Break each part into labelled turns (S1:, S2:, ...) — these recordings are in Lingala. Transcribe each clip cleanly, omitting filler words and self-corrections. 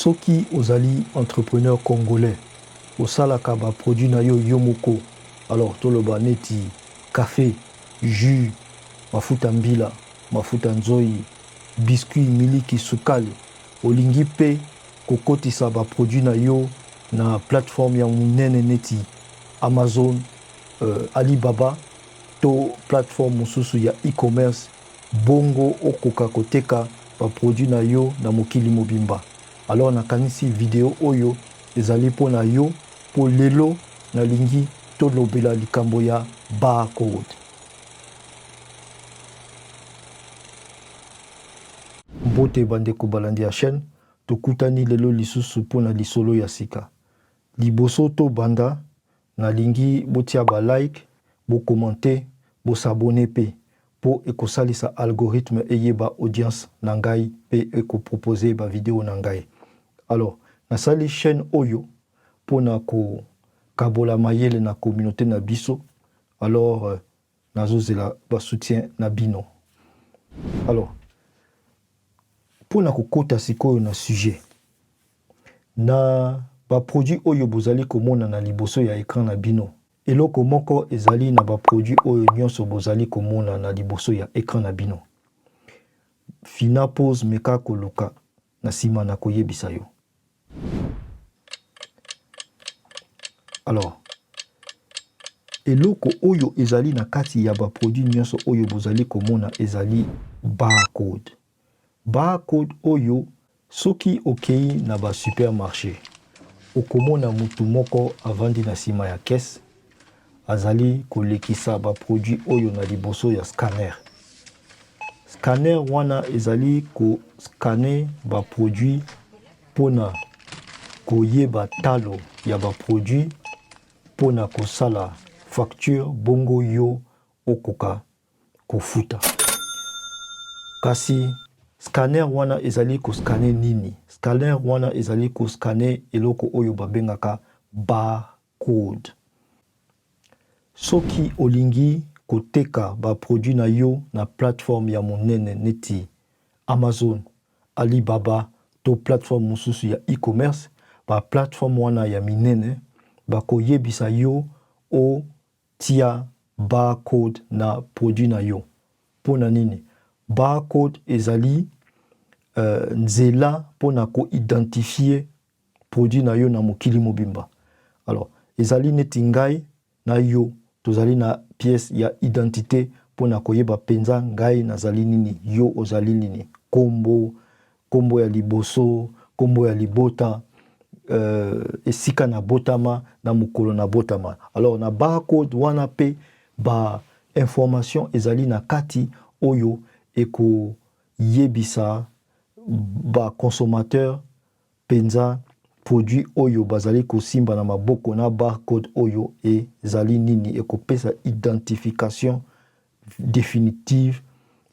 S1: Soki ozali entrepreneur congolais, osalaka ba produit na yo yomoko. Alors toloba neti café, jus, mafuta mbila, mafuta nzoi, biscuit, miliki, sukali. Olingi pe kokotisa ba produit na yo na plateforme ya munene neti Amazon, Alibaba, to plateforme mususu ya e-commerce, bongo okoka koteka ba produit na yo na mokili mobimba. Alors nakanisi video oyo ezali po na yo po lelo na lingi tolobela likambo ya barcode. Mbote bandeko balandi ya chaîne, tokutani lelo lisusu po na lisolo ya sika. Liboso to banda na lingi botia ba like, bo commenter, bo s'abonner pe po ekosalisa algorithme eyeba audience na ngai pe eko proposer ba video na ngai. Alors, nasali chaîne oyo po na ko kabola mayele na communauté na biso. Alors, nazozela ba soutien na bino. Alors, po na kokota sikoyo na sujet. Na ba produit oyo bozali komona na liboso ya écran na bino. Eloko moko ezali na ba produit oyo nyonso bozali komona na liboso ya écran na bino. Fina pose meka koluka na sima na koyebisa yo. Alors, eloko oyo ezali na kati ya ba produit nyonso oyo bozali komona ezali barcode. Barcode oyo soki okei na ba supermarché. Okomona mutu moko avandi na sima ya caisse azali kolekisa ba produit oyo na liboso ya scanner. Scanner wana ezali ko scanner ba produit pona koyeba talo ya ba produit pona kosala facture bongo yo okoka kofuta. Kasi scanner wana ezali ko scanner nini? Scanner wana ezali ko scanner eloko oyo babengaka barcode. Soki olingi koteka ba produit na yo na plateforme ya monene neti Amazon, Alibaba, to plateforme mususu ya e-commerce, ba plateforme wana ya minene bakoyebisa yo o tia barcode na produit na yo. Pona nini? Barcode ezali nzela pona ko identifier produit na yo na mokili mobimba. Alors, ezali neti ngai na yo tozali na pièce ya identité pona koyeba penza ngai nazali nini, yo ozali nini. Kombo ya liboso, kombo ya libota, esika na botama na mukolo na botama. Alors na barcode wana pe ba information ezali na kati oyo eko yebisa ba consommateur penza produit oyo bazali kosimba na maboko na barcode oyo ezali nini, eko pesa identification définitive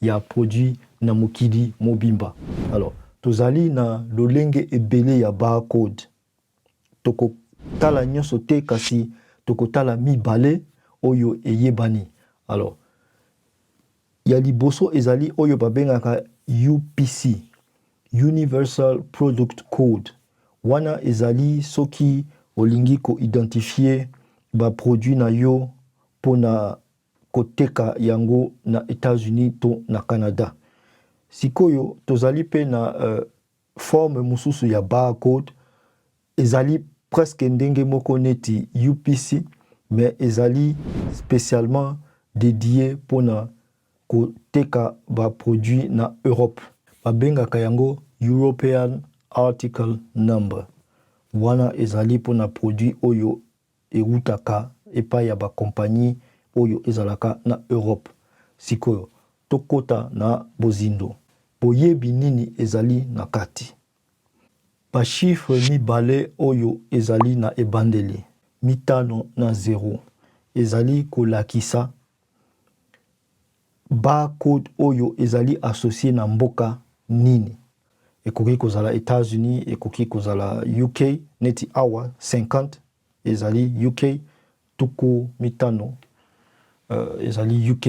S1: ya produit na mokili mobimba. Alors tozali na lolenge ebele ya barcode. Toko tala nyonso te kasi toko tala mibale oyo eyebani. Alors ya liboso ezali oyo babengaka UPC, Universal Product Code. Wana ezali soki olingi ko identifier ba produit na yo pona koteka yango na États-Unis to na Canada. Sikoyo tozali pe na forme mususu ya barcode ezali presque ndenge moko neti UPC, mais ezali spécialement dédié pona koteka ba produit na Europe. Babengaka yango European Article Number. Wana ezali pona produit oyo eutaka epa ya ba compagnie oyo ezalaka na Europe. Sikoyo tokota na bozindo. Boyebi nini ezali na kati. Ba chiffre mibale oyo ezali na ebandeli. Mitano na 0. Ezali kolakisa barcode oyo ezali associé na mboka nini. Ekoki kozala États-Unis, ekoki kozala UK, neti awa 50 ezali UK, tuku mitano ezali UK.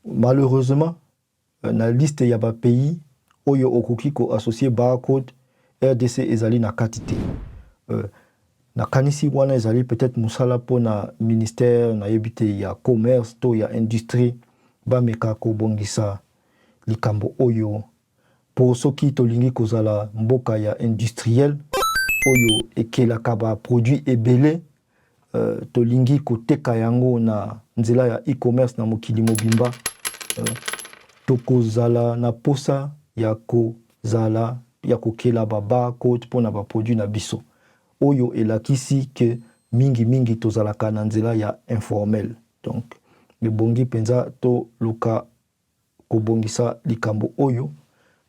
S1: Malheureusement, na liste ya ba pays oyo okoki ko-associer barcode RDC ezali na kati te. Nakanisi wana ezali peut-être musala pona ministère na yebite ya commerce to ya industrie bameka kobongisa likambo oyo po soki tolingi kozala mboka ya industriel oyo ekelaka ba produit ebele tolingi koteka yango na nzela ya e-commerce na mokili mobimba tokozala na posa ya kozala ya kokela ba barcode pona ba produit na biso oyo elakisi ke mingi tozalaka na nzela ya informel. Donc ebongi penza to luka kobongisa likambo oyo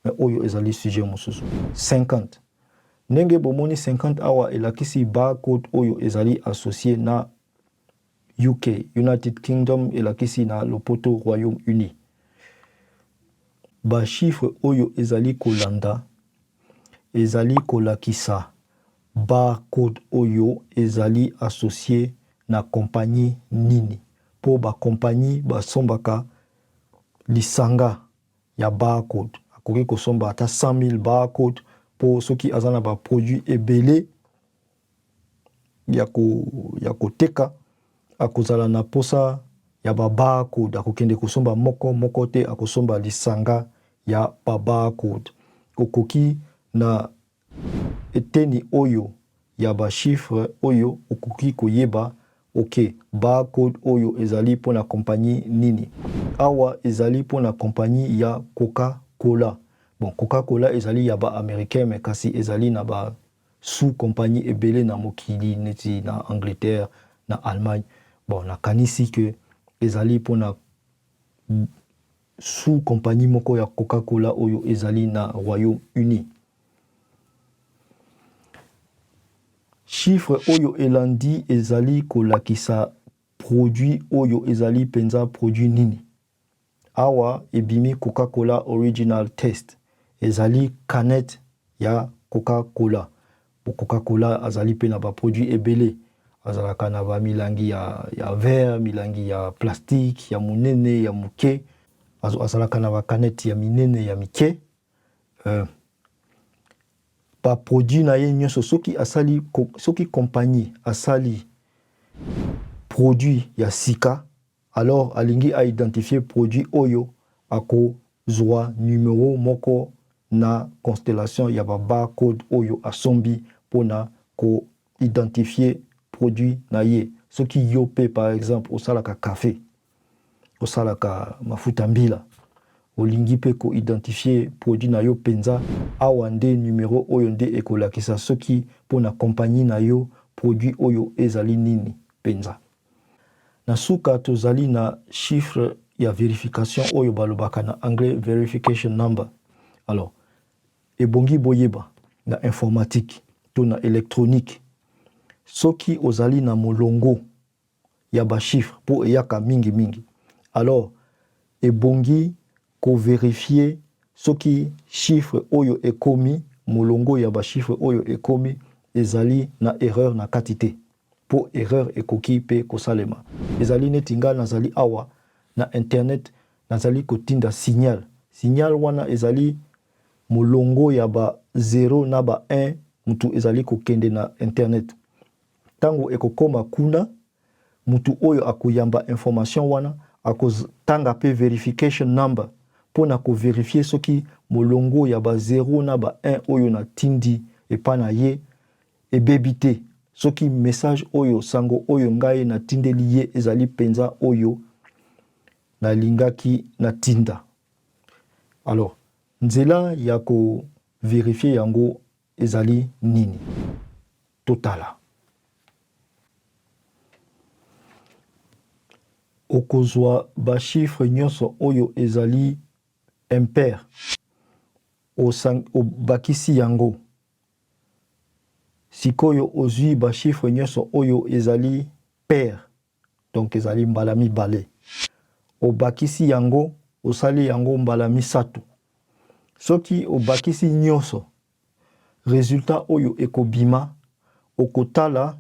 S1: mais oyo ezali sujet mosusu. 50 ndenge bomoni 50 awa elakisi barcode oyo ezali associé na UK, United Kingdom elakisi na lopoto Royaume-Uni. Ba chiffre oyo ezali kolanda ezali kolakisa barcode oyo ezali associé na compagnie nini po ba compagnie basombaka lisanga ya barcode akoki kosomba ata 100,000 barcode po soki azana ba produit ebele ya koteka akozala na posa ya ba barcode akokende kosomba moko te akosomba lisanga ya ba barcode okoki na eteni oyo ya ba chiffre oyo okoki koyeba ok barcode oyo ezali pona compagnie nini awa ezali pona compagnie ya Coca-Cola. Bon, Coca-Cola ezali ya ba américain mais kasi ezali na ba sous compagnie ebele na mokili neti na Angleterre na Allemagne. Bon, nakanisi ke ezali pona sous compagnie moko ya Coca-Cola oyo ezali na Royaume-Uni. Chiffre oyo elandi ezali kolakisa produit oyo ezali penza produit nini. Awa ebimi Coca-Cola Original Taste ezali canette ya Coca-Cola. Coca-Cola azali pe na ba produit ebele azalaka na ba milangi ya verre, milangi ya plastique, ya munene, ya muke, azalaka na ba canette ya minene ya mike. Ba produit na ye nyonso soki compagnie asali produit ya sika alors alingi a identifier produit oyo akozwa numéro moko na constellation ya ba barcode oyo asombi pona ko identifier produit na ye. Soki yo pe par exemple osalaka café osalaka mafuta mbila olingi pe ko identifier produit na yo penza awa nde numéro oyo nde ekolakisa soki pona compagnie na yo produit oyo ezali nini penza. Na suka tozali na chiffre ya vérification oyo balobaka na anglais verification number. Alors ebongi boyeba na informatique to na électronique soki ozali na molongo ya ba chiffre po eyaka mingi alors ebongi ko vérifier soki chiffre oyo ekomi molongo ya ba chiffre oyo ekomi ezali na erreur na katite po erreur ekoki pe kosalema ezali neti nga nazali awa na internet nazali kotinda signal wana ezali molongo ya ba 0 na ba 1 mutu ezali kokende na internet tango ekokoma kuna mutu oyo akoyamba information wana akozanga pe verification number pona ko vérifier soki molongo ya ba 0 na ba 1 oyo na tindi epana ye ebebi te soki message oyo sango oyo ngai na tindeli ye ezali penza oyo na lingaki na tinda. Alors nzela ya ko vérifier yango ezali nini totala okozwa ba chiffre nyonso oyo ezali impair obakisi yango sikoyo ozwi ba chiffre nyonso oyo ezali pair donc ezali mbala mibale obakisi yango osali yango mbala misato soki obakisi nyonso résultat oyo ekobima okotala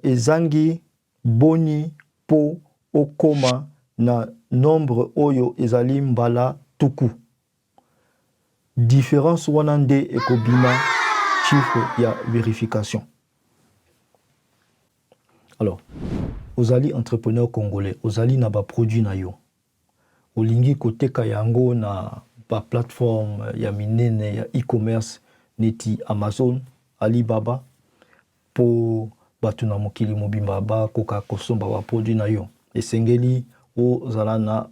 S1: ezangi boni po okoma na nombre oyo ezali mbala tuku différence wana nde ekobima chiffre ya vérification. Alors, ozali entrepreneur congolais, ozali na ba produit na yo. Olingi koteka yango na ba plateforme ya minene ya e-commerce neti Amazon, Alibaba po batu na mokili mobimba ba koka kosomba ba produit na yo. Esengeli ozala na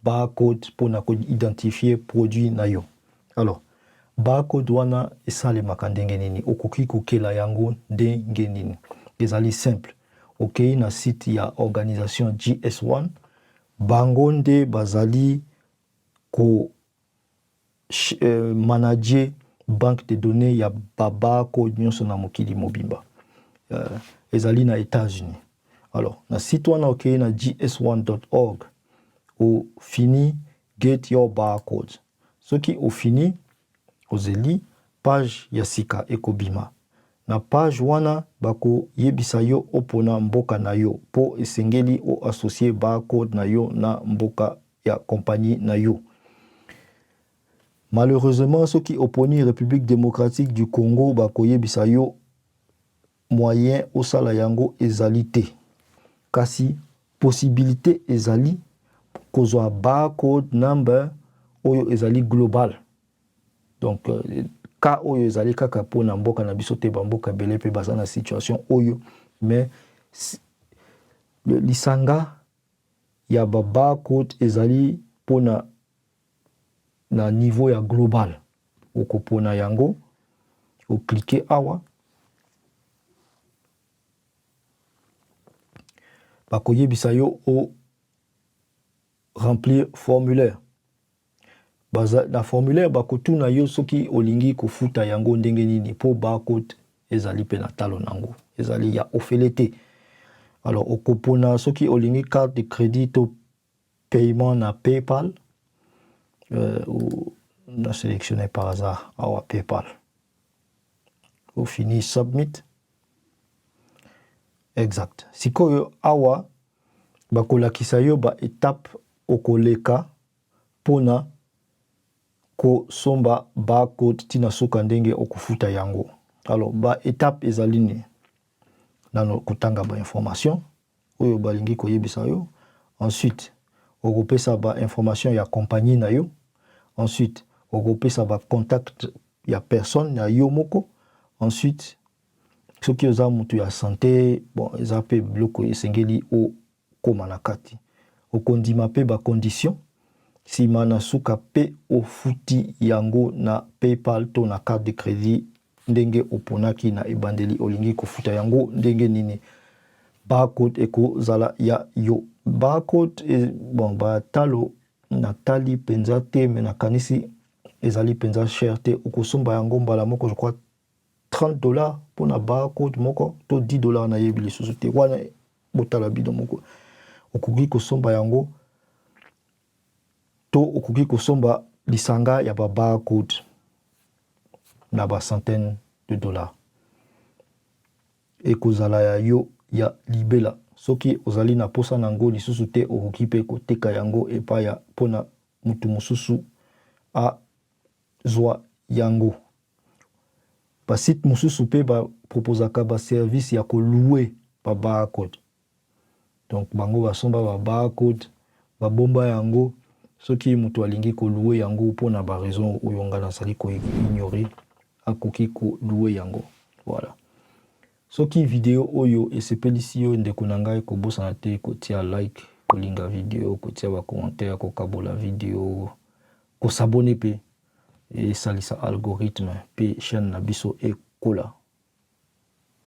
S1: barcode pour na identifier produit na yo. Alors, barcode wana esalemaka ndenge nini, okoki kokela yango ndenge nini. Ezali simple. Okay, na site ya organisation GS1 bango nde bazali ko manager banque de données ya barcode nyonso na mokili mobimba. Ezali na États-Unis. Alors, na site wana okay na gs1.org au fini get your barcode. Soki au fini ozeli page ya sika ekobima. Na page wana bako yebisa yo opona mboka na yo po esengeli o associer barcode na yo na mboka ya compagnie na yo. Malheureusement, ceux qui oponi République démocratique du Congo bako yebisa yo moyen osala yango ezali te. Kasi possibilité ezali kozwa barcode number oyo ezali global. Donc ka oyo ezali kaka pona mboka na biso te bamboka bele pe baza na situation oyo, mais le lisanga ya ba barcode ezali pona na niveau ya global. Okopona yango o cliquer awa bakoyebisa yo o remplir formulaire. Baza na formulaire bakotuna yo soki olingi kofuta yango ndenge nini po barcode ezali pe na talo nango ezali ya ofelete. Alors okopona soki olingi carte de crédit to paiement na PayPal ou on a sélectionné par hasard awa PayPal. Au fini submit. Exact. Sikoyo awa bakolakisa yo ba étape okoleka pona ko somba barcode tina soka ndenge okufuta yango. Alors ba étape ezali ni nano kutanga ba information oyo balingi koyebisa yo. Ensuite okopesa ba information ya compagnie na yo. Ensuite okopesa ba contact ya personne na yo moko. Ensuite soki oza mutu ya santé, bon eza pe biloko esengeli o koma na kati. Okondima pe ba condition si mana suka pe ofuti yango na PayPal to na carte de crédit ndenge oponaki na ebandeli olingi kofuta yango ndenge nini barcode eko zala ya yo. Barcode bon ba talo na tali penza te me na kanisi ezali penza cher te okosomba yango mbala moko je crois $30 pour na barcode moko to $10 na yebili société wana botala bido moko okoki kosomba yango to okoki kosomba lisanga ya ba barcode na ba centaine de dollars ekozala ya yo ya libela soki ozali na posa nango lisusu te okoki pe koteka yango epa ya pona mutu mususu a zwa yango. Ba site mususu pe ba proposaka ba service ya ko louer ba barcode. Donc bango basomba ba barcode ba bomba yango soki mutu alingi ko louer yango pona ba raison oyo ngana sali ko ignorer akoki ko louer yango. Voilà. Soki video oyo esepelisi yo ndeko na ngai ko bosana te ko tia like, ko linga video, ko tia ba commentaire, ko kabola video, ko s'abonner pe et salisa algorithme pe chaîne na biso ekola.